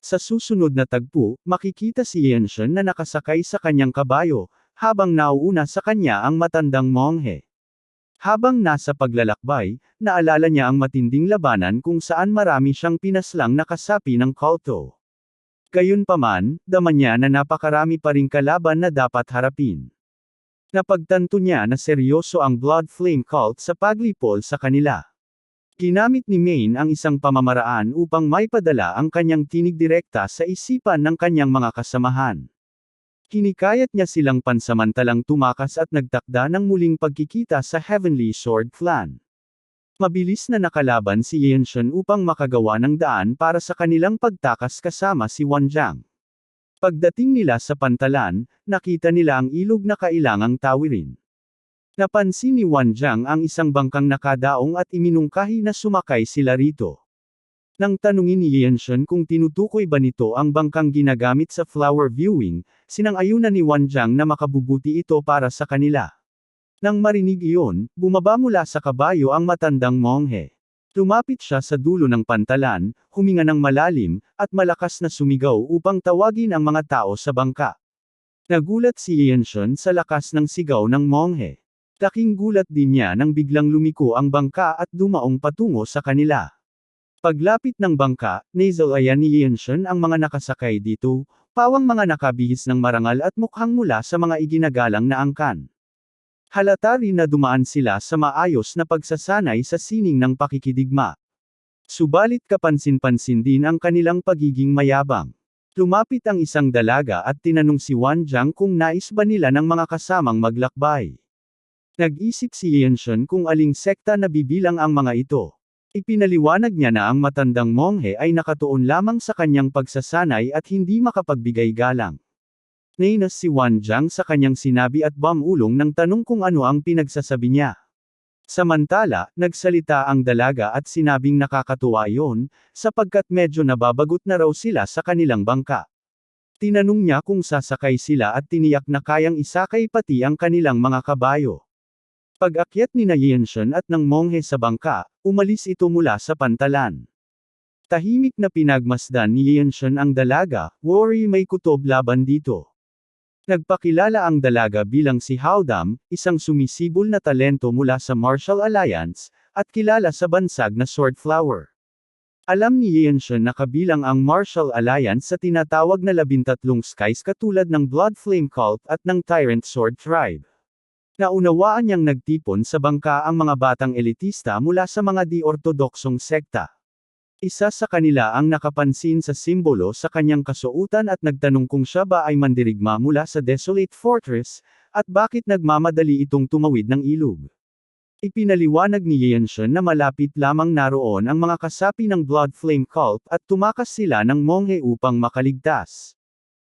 Sa susunod na tagpo, makikita si Yenshen na nakasakay sa kanyang kabayo, habang nauuna sa kanya ang matandang monghe. Habang nasa paglalakbay, naalala niya ang matinding labanan kung saan marami siyang pinaslang na kasapi ng kulto. Gayunpaman, dama niya na napakarami pa ring kalaban na dapat harapin. Napagtanto niya na seryoso ang Blood Flame Cult sa paglipol sa kanila. Ginamit ni Maine ang isang pamamaraan upang maipadala ang kanyang tinig direkta sa isipan ng kanyang mga kasamahan. Hinikayat niya silang pansamantalang tumakas at nagtakda ng muling pagkikita sa Heavenly Sword Clan. Mabilis na nakalaban si Yenshen upang makagawa ng daan para sa kanilang pagtakas kasama si Wanjiang. Pagdating nila sa pantalan, nakita nila ang ilog na kailangang tawirin. Napansin ni Wanjiang ang isang bangkang nakadaong at iminungkahi na sumakay sila rito. Nang tanungin ni Yenshen kung tinutukoy ba nito ang bangkang ginagamit sa flower viewing, sinang-ayunan ni Wanjiang na makabubuti ito para sa kanila. Nang marinig iyon, bumaba mula sa kabayo ang matandang monghe. Lumapit siya sa dulo ng pantalan, huminga ng malalim, at malakas na sumigaw upang tawagin ang mga tao sa bangka. Nagulat si Yenshen sa lakas ng sigaw ng monghe. Laking gulat din niya nang biglang lumiko ang bangka at dumaong patungo sa kanila. Paglapit ng bangka, nasalayan ni Yenshen ang mga nakasakay dito, pawang mga nakabihis ng marangal at mukhang mula sa mga iginagalang na angkan. Halata rin na dumaan sila sa maayos na pagsasanay sa sining ng pakikidigma. Subalit kapansin-pansin din ang kanilang pagiging mayabang. Lumapit ang isang dalaga at tinanong si Wanjiang kung nais ba nila ng mga kasamang maglakbay. Nag-isip si Yenshen kung aling sekta na bibilang ang mga ito. Ipinaliwanag niya na ang matandang monghe ay nakatuon lamang sa kanyang pagsasanay at hindi makapagbigay galang. Nainis si Wanjiang sa kanyang sinabi at bumulong ng tanong kung ano ang pinagsasabi niya. Samantala, nagsalita ang dalaga at sinabing nakakatuwa yon, sapagkat medyo nababagot na raw sila sa kanilang bangka. Tinanong niya kung sasakay sila at tiniyak na kayang isakay pati ang kanilang mga kabayo. Pag-akyat ni Yenshen at ng monghe sa bangka, umalis ito mula sa pantalan. Tahimik na pinagmasdan ni Yenshen ang dalaga, worry may kutob laban dito. Nagpakilala ang dalaga bilang si Haodam, isang sumisibol na talento mula sa Martial Alliance, at kilala sa bansag na Swordflower. Alam ni Yenshen na kabilang ang Martial Alliance sa tinatawag na 13 skies katulad ng Blood Flame Cult at ng Tyrant Sword Tribe. Naunawaan niyang nagtipon sa bangka ang mga batang elitista mula sa mga di-ortodoksong sekta. Isa sa kanila ang nakapansin sa simbolo sa kanyang kasuotan at nagtanong kung siya ba ay mandirigma mula sa Desolate Fortress, at bakit nagmamadali itong tumawid ng ilog. Ipinaliwanag ni Yenshen na malapit lamang naroon ang mga kasapi ng Blood Flame Cult at tumakas sila ng monghe upang makaligtas.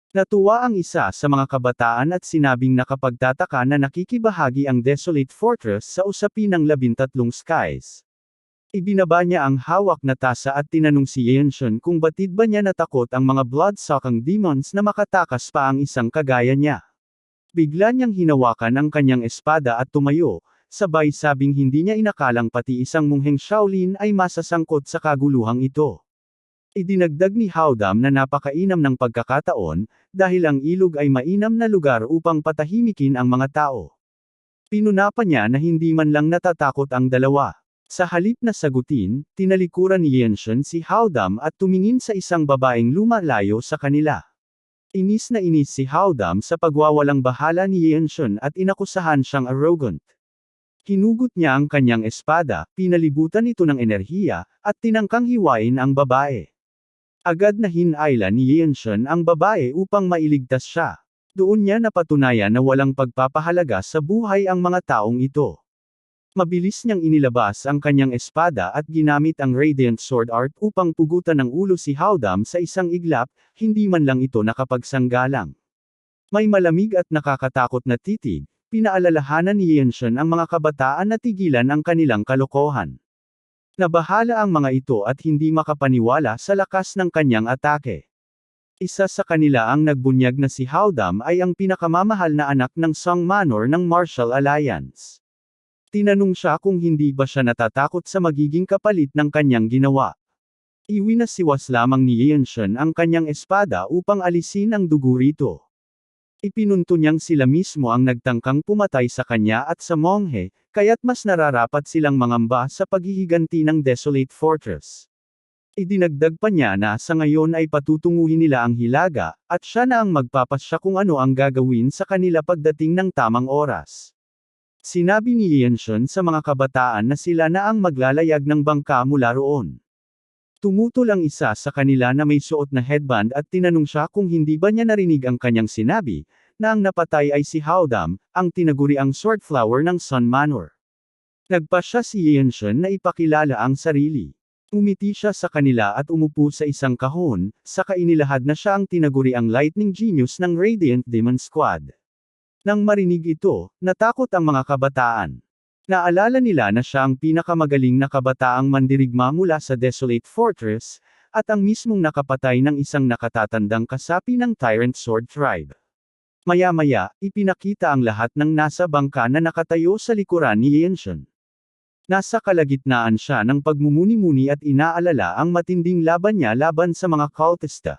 Natuwa ang isa sa mga kabataan at sinabing nakapagtataka na nakikibahagi ang Desolate Fortress sa usapin ng 13 skies. Ibinaba niya ang hawak na tasa at tinanong si Yenshen kung batid ba niya natakot ang mga blood-sucking demons na makatakas pa ang isang kagaya niya. Bigla niyang hinawakan ang kanyang espada at tumayo, sabay sabing hindi niya inakalang pati isang mongheng Shaolin ay masasangkot sa kaguluhang ito. Idinagdag ni Haodam na napakainam ng pagkakataon, dahil ang ilog ay mainam na lugar upang patahimikin ang mga tao. Pinunapa niya na hindi man lang natatakot ang dalawa. Sa halip na sagutin, tinalikuran ni Yenshen si Haodam at tumingin sa isang babaeng lumalayo sa kanila. Inis na inis si Haodam sa pagwawalang bahala ni Yenshen at inakusahan siyang arrogant. Hinugot niya ang kanyang espada, pinalibutan ito ng enerhiya, at tinangkang hiwain ang babae. Agad na hinayla ni Yenshen ang babae upang mailigtas siya. Doon niya napatunayan na walang pagpapahalaga sa buhay ang mga taong ito. Mabilis niyang inilabas ang kanyang espada at ginamit ang Radiant Sword Art upang pugutan ng ulo si Haodam sa isang iglap, hindi man lang ito nakapagsanggalang. May malamig at nakakatakot na titig, pinaalalahanan ni Yenshen ang mga kabataan na tigilan ang kanilang kalokohan. Nabahala ang mga ito at hindi makapaniwala sa lakas ng kanyang atake. Isa sa kanila ang nagbunyag na si Haodam ay ang pinakamamahal na anak ng Song Manor ng Martial Alliance. Tinanong siya kung hindi ba siya natatakot sa magiging kapalit ng kanyang ginawa. Iwinasiwas lamang ni Yanshan ang kanyang espada upang alisin ang dugo rito. Ipinunto niyang sila mismo ang nagtangkang pumatay sa kanya at sa monghe, kaya't mas nararapat silang mangamba sa paghihiganti ng Desolate Fortress. Idinagdag pa niya na sa ngayon ay patutunguhin nila ang Hilaga, at siya na ang magpapasya kung ano ang gagawin sa kanila pagdating ng tamang oras. Sinabi ni Yanshan sa mga kabataan na sila na ang maglalayag ng bangka mula roon. Tumutol ang isa sa kanila na may suot na headband at tinanong siya kung hindi ba niya narinig ang kanyang sinabi, na ang napatay ay si Howdam, ang tinaguriang Swordflower ng Sun Manor. Nagpasya si Yanshan na ipakilala ang sarili. Umiti siya sa kanila at umupo sa isang kahon, saka inilahad na siya ang tinaguriang Lightning Genius ng Radiant Demon Squad. Nang marinig ito, natakot ang mga kabataan. Naalala nila na siya ang pinakamagaling na kabataang mandirigma mula sa Desolate Fortress, at ang mismong nakapatay ng isang nakatatandang kasapi ng Tyrant Sword Tribe. Maya-maya, ipinakita ang lahat ng nasa bangka na nakatayo sa likuran ni Yanshan. Nasa kalagitnaan siya ng pagmumuni-muni at inaalala ang matinding laban niya laban sa mga kultista.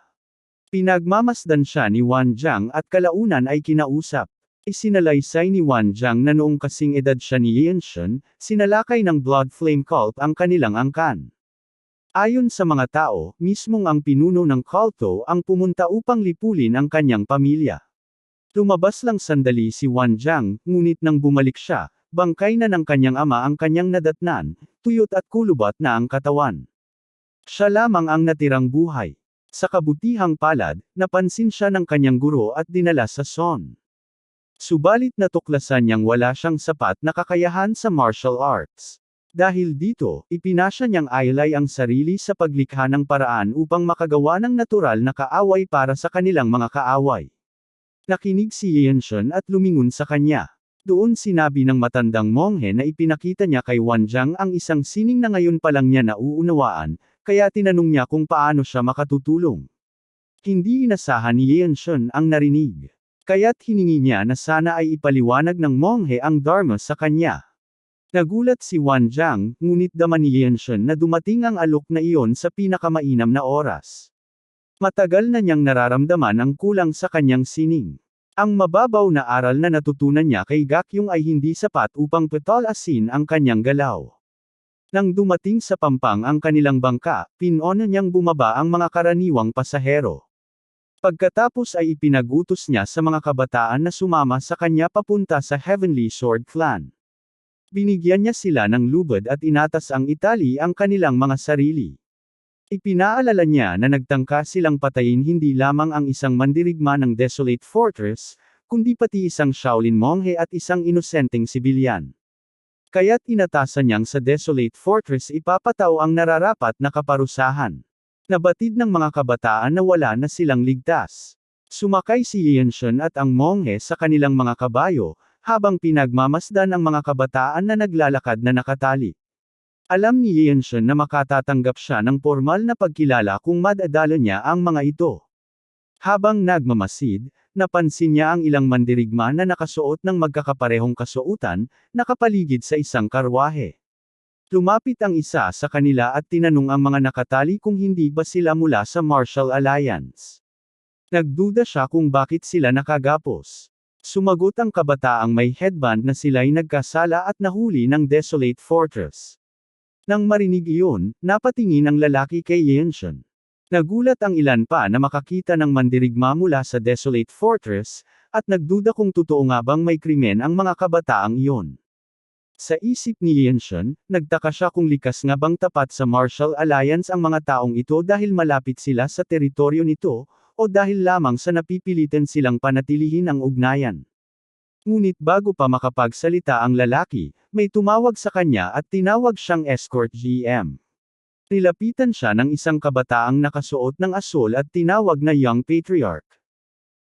Pinagmamasdan siya ni Wan Jiang at kalaunan ay kinausap. Isinalaysay ni Wan Jiang na noong kasing edad siya ni Yanshan, sinalakay ng Blood Flame Cult ang kanilang angkan. Ayon sa mga tao, mismong ang pinuno ng kulto ang pumunta upang lipulin ang kanyang pamilya. Lumabas lang sandali si Wan Jiang, ngunit nang bumalik siya, bangkay na ng kanyang ama ang kanyang nadatnan, tuyot at kulubat na ang katawan. Siya lamang ang natirang buhay. Sa kabutihang palad, napansin siya ng kanyang guro at dinala sa Son. Subalit natuklasan niyang wala siyang sapat na kakayahan sa martial arts. Dahil dito, ipinasya niyang aylay ang sarili sa paglikha ng paraan upang makagawa ng natural na kaaway para sa kanilang mga kaaway. Nakinig si Yanshan at lumingon sa kanya. Doon sinabi ng matandang monghe na ipinakita niya kay Wan Jiang ang isang sining na ngayon pa lang niya nauunawaan, kaya tinanong niya kung paano siya makatutulong. Hindi inasahan ni Yanshan ang narinig. Kaya't hiningi niya na sana ay ipaliwanag ng monghe ang Dharma sa kanya. Nagulat si Wan Jiang, ngunit dama ni Yanshan na dumating ang alok na iyon sa pinakamainam na oras. Matagal na niyang nararamdaman ang kulang sa kanyang sining. Ang mababaw na aral na natutunan niya kay Gakyong ay hindi sapat upang petalasin ang kanyang galaw. Nang dumating sa pampang ang kanilang bangka, pinuna niyang bumaba ang mga karaniwang pasahero. Pagkatapos ay ipinag-utos niya sa mga kabataan na sumama sa kanya papunta sa Heavenly Sword Clan. Binigyan niya sila ng lubid at inatas ang itali ang kanilang mga sarili. Ipinaalala niya na nagtangka silang patayin hindi lamang ang isang mandirigma ng Desolate Fortress, kundi pati isang Shaolin monghe at isang inosenteng sibilyan. Kaya't inatasan niyang sa Desolate Fortress ipapataw ang nararapat na kaparusahan. Nabatid ng mga kabataan na wala na silang ligtas. Sumakay si Yanshan at ang monghe sa kanilang mga kabayo, habang pinagmamasdan ang mga kabataan na naglalakad na nakatali. Alam ni Yanshan na makatatanggap siya ng formal na pagkilala kung madadala niya ang mga ito. Habang nagmamasid, napansin niya ang ilang mandirigma na nakasuot ng magkakaparehong kasuotan, nakapaligid sa isang karwahe. Lumapit ang isa sa kanila at tinanong ang mga nakatali kung hindi ba sila mula sa Martial Alliance. Nagduda siya kung bakit sila nakagapos. Sumagot ang kabataang may headband na sila'y nagkasala at nahuli ng Desolate Fortress. Nang marinig iyon, napatingin ang lalaki kay Yanshan. Nagulat ang ilan pa na makakita ng mandirigma mula sa Desolate Fortress, at nagduda kung totoo nga bang may krimen ang mga kabataang iyon. Sa isip ni Yanshan, nagtaka siya kung likas nga bang tapat sa Martial Alliance ang mga taong ito dahil malapit sila sa teritoryo nito, o dahil lamang sa napipilitan silang panatilihin ang ugnayan. Ngunit bago pa makapagsalita ang lalaki, may tumawag sa kanya at tinawag siyang escort GM. Nilapitan siya ng isang kabataang nakasuot ng asol at tinawag na Young Patriarch.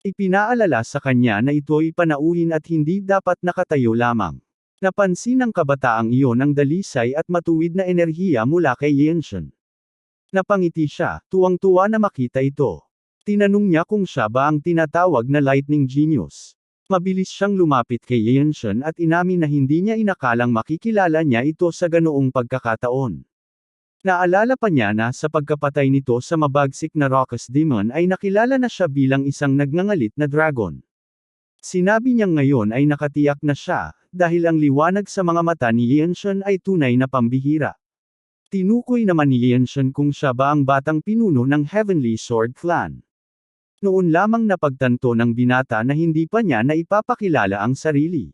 Ipinaalala sa kanya na ito'y panauhin at hindi dapat nakatayo lamang. Napansin ng kabataang iyon ang dalisay at matuwid na enerhiya mula kay Yanshan. Napangiti siya, tuwang-tuwa na makita ito. Tinanong niya kung siya ba ang tinatawag na Lightning Genius. Mabilis siyang lumapit kay Yanshan at inamin na hindi niya inakalang makikilala niya ito sa ganoong pagkakataon. Naalala pa niya na sa pagkapatay nito sa mabagsik na raucous demon ay nakilala na siya bilang isang nagngangalit na dragon. Sinabi niyang ngayon ay nakatiyak na siya, dahil ang liwanag sa mga mata ni Yanshun ay tunay na pambihira. Tinukoy naman ni Yanshun kung siya ba ang batang pinuno ng Heavenly Sword Clan. Noon lamang napagtanto ng binata na hindi pa niya naipapakilala ang sarili.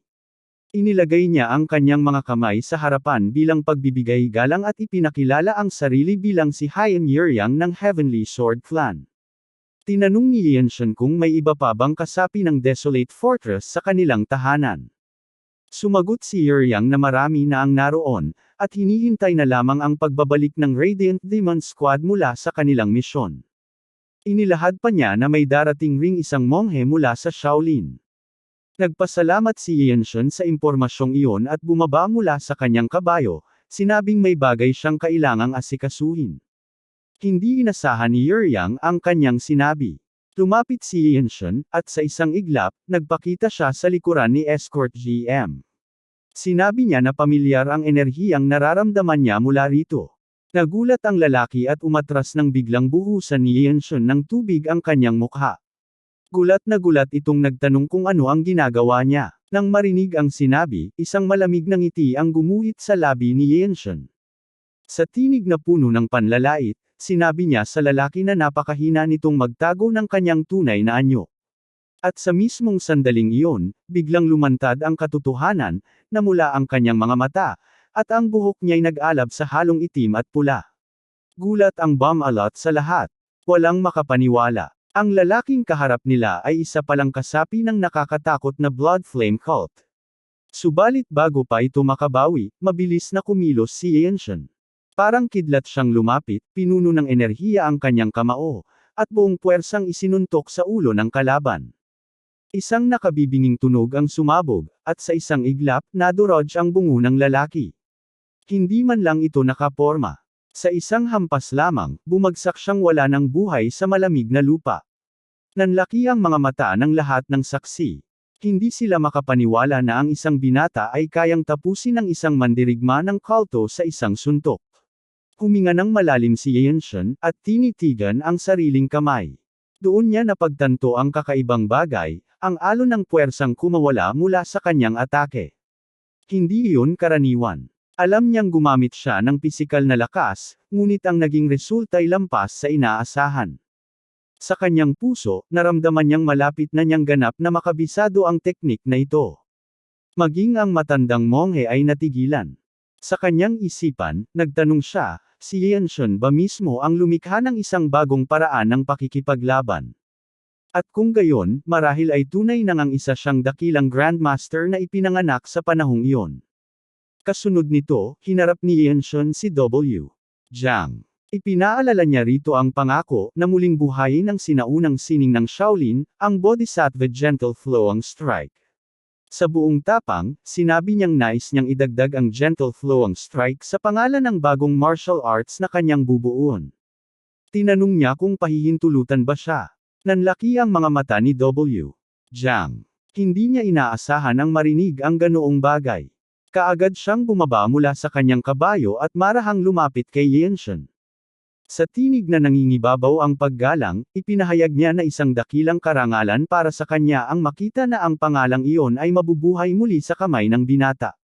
Inilagay niya ang kanyang mga kamay sa harapan bilang pagbibigay galang at ipinakilala ang sarili bilang si Hien Yuryang ng Heavenly Sword Clan. Tinanong ni Yanshun kung may iba pa bang kasapi ng Desolate Fortress sa kanilang tahanan. Sumagot si Yuryang na marami na ang naroon, at hinihintay na lamang ang pagbabalik ng Radiant Demon Squad mula sa kanilang misyon. Inilahad pa niya na may darating ring isang monghe mula sa Shaolin. Nagpasalamat si Yanshun sa impormasyong iyon at bumaba mula sa kanyang kabayo, sinabing may bagay siyang kailangang asikasuhin. Hindi inasahan ni Yuryang ang kanyang sinabi. Lumapit si Yanshun, at sa isang iglap, nagpakita siya sa likuran ni Escort GM. Sinabi niya na pamilyar ang enerhiyang nararamdaman niya mula rito. Nagulat ang lalaki at umatras nang biglang buhusan ni Yanshun ng tubig ang kanyang mukha. Gulat na gulat itong nagtanong kung ano ang ginagawa niya. Nang marinig ang sinabi, isang malamig na ngiti ang gumuhit sa labi ni Yanshun. Sa tinig na puno ng panlalait, sinabi niya sa lalaki na napakahina nitong magtago ng kanyang tunay na anyo. At sa mismong sandaling iyon, biglang lumantad ang katotohanan, na mula ang kanyang mga mata, at ang buhok niya'y nag-alab sa halong itim at pula. Gulat ang bumalot sa lahat. Walang makapaniwala. Ang lalaking kaharap nila ay isa palang kasapi ng nakakatakot na Blood Flame Cult. Subalit bago pa ito makabawi, mabilis na kumilos si Yanshun. Parang kidlat siyang lumapit, pinuno ng enerhiya ang kanyang kamao, at buong puwersang isinuntok sa ulo ng kalaban. Isang nakabibinging tunog ang sumabog, at sa isang iglap, nadurog ang bungo ng lalaki. Hindi man lang ito nakaporma. Sa isang hampas lamang, bumagsak siyang wala ng buhay sa malamig na lupa. Nanlaki ang mga mata ng lahat ng saksi. Hindi sila makapaniwala na ang isang binata ay kayang tapusin ang isang mandirigma ng kulto sa isang suntok. Huminga ng malalim si Yanshun, at tinitigan ang sariling kamay. Doon niya napagtanto ang kakaibang bagay, ang alon ng puwersang kumawala mula sa kanyang atake. Hindi iyon karaniwan. Alam niyang gumamit siya ng pisikal na lakas, ngunit ang naging resulta'y lampas sa inaasahan. Sa kanyang puso, naramdaman niyang malapit na niyang ganap na makabisado ang teknik na ito. Maging ang matandang monghe ay natigilan. Sa kanyang isipan, nagtanong siya, si Yanshun ba mismo ang lumikha ng isang bagong paraan ng pakikipaglaban? At kung gayon, marahil ay tunay nang ang isa siyang dakilang Grandmaster na ipinanganak sa panahong iyon. Kasunod nito, hinarap ni Yanshun si W. Jiang. Ipinaalala niya rito ang pangako na muling buhayin ang sinaunang sining ng Shaolin, ang Bodhisattva Gentle Flowing Strike. Sa buong tapang, sinabi niyang nais niyang idagdag ang Gentle Flowing Strike sa pangalan ng bagong martial arts na kanyang bubuuan. Tinanong niya kung pahihintulutan ba siya. Nanlaki ang mga mata ni W. Jiang. Hindi niya inaasahan ang marinig ang ganoong bagay. Kaagad siyang bumaba mula sa kanyang kabayo at marahang lumapit kay Yanshun. Sa tinig na nangingibabaw ang paggalang, ipinahayag niya na isang dakilang karangalan para sa kanya ang makita na ang pangalang iyon ay mabubuhay muli sa kamay ng binata.